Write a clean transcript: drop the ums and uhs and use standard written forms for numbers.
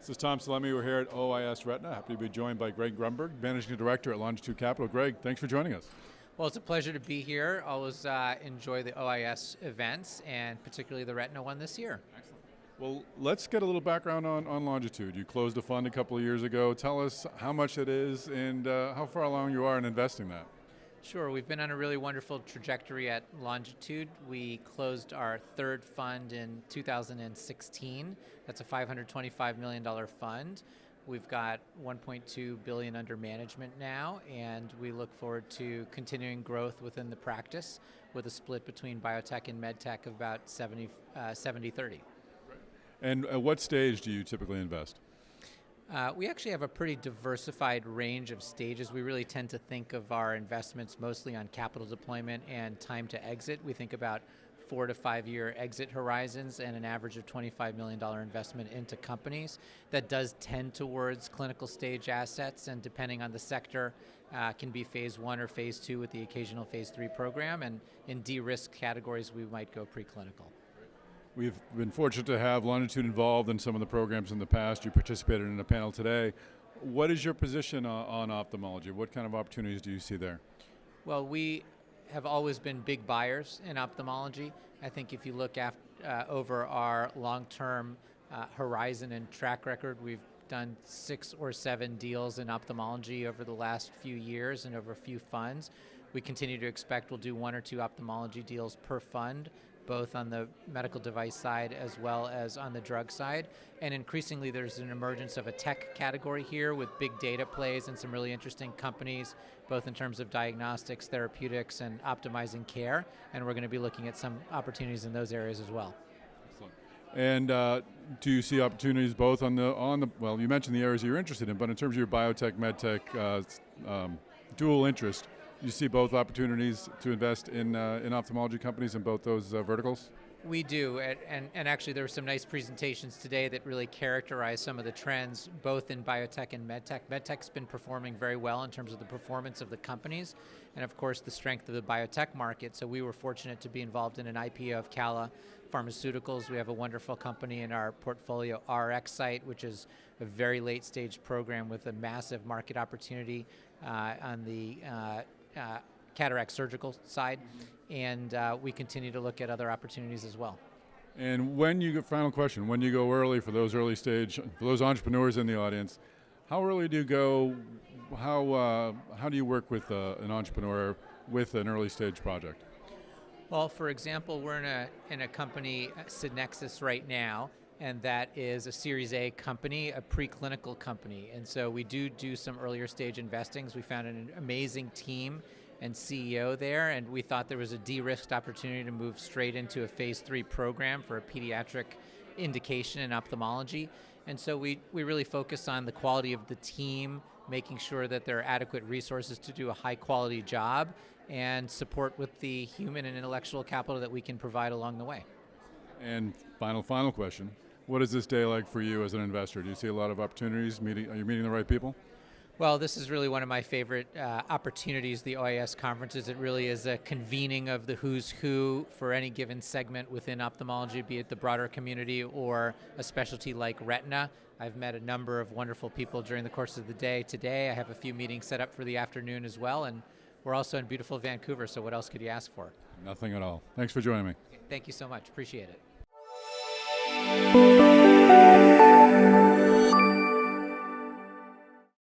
This is Tom Salemi. We're here at OIS Retina. Happy to be joined by Greg Grunberg, Managing Director at Longitude Capital. Greg, thanks for joining us. Well, it's a pleasure to be here. Always enjoy the OIS events, and particularly the Retina one this year. Excellent. Well, let's get a little background on Longitude. You closed a fund a couple of years ago. Tell us how much it is and how far along you are in investing that. Sure, we've been on a really wonderful trajectory at Longitude. We closed our third fund in 2016. That's a $525 million fund. We've got $1.2 billion under management now, and we look forward to continuing growth within the practice with a split between biotech and medtech of about 70-30. And at what stage do you typically invest? We actually have a pretty diversified range of stages. We really tend to think of our investments mostly on capital deployment and time to exit. We think about 4 to 5 year exit horizons and an average of $25 million investment into companies. That does tend towards clinical stage assets, and depending on the sector, can be phase 1 or phase 2 with the occasional phase 3 program, and in de-risk categories we might go preclinical. We've been fortunate to have Longitude involved in some of the programs in the past. You participated in a panel today. What is your position on ophthalmology? What kind of opportunities do you see there? Well, we have always been big buyers in ophthalmology. I think if you look over our long-term horizon and track record, we've done 6 or 7 deals in ophthalmology over the last few years and over a few funds. We continue to expect we'll do 1 or 2 ophthalmology deals per fund, both on the medical device side as well as on the drug side. And increasingly there's an emergence of a tech category here with big data plays and some really interesting companies, both in terms of diagnostics, therapeutics, and optimizing care. And we're going to be looking at some opportunities in those areas as well. Excellent. And do you see opportunities both on the, well, you mentioned the areas you're interested in, but in terms of your biotech, medtech dual interest, you see both opportunities to invest in ophthalmology companies in both those verticals? We do, and actually there were some nice presentations today that really characterize some of the trends both in biotech and medtech. Medtech's been performing very well in terms of the performance of the companies and of course the strength of the biotech market. So we were fortunate to be involved in an IPO of Cala Pharmaceuticals. We have a wonderful company in our portfolio, RxSight, which is a very late stage program with a massive market opportunity on the cataract surgical side, and we continue to look at other opportunities as well. And final question, when you go early for those early stage, for those entrepreneurs in the audience, how early do you go, how do you work with an entrepreneur with an early stage project? Well, for example, we're in a company, Synexus, right now, and that is a Series A company, a preclinical company. And so we do some earlier stage investings. We found an amazing team and CEO there, and we thought there was a de-risked opportunity to move straight into a phase 3 program for a pediatric indication in ophthalmology. And so we really focus on the quality of the team, making sure that there are adequate resources to do a high quality job, and support with the human and intellectual capital that we can provide along the way. And final question. What is this day like for you as an investor? Do you see a lot of opportunities? Are you meeting the right people? Well, this is really one of my favorite opportunities, the OIS conferences. It really is a convening of the who's who for any given segment within ophthalmology, be it the broader community or a specialty like retina. I've met a number of wonderful people during the course of the day. Today, I have a few meetings set up for the afternoon as well, and we're also in beautiful Vancouver, so what else could you ask for? Nothing at all. Thanks for joining me. Thank you so much. Appreciate it.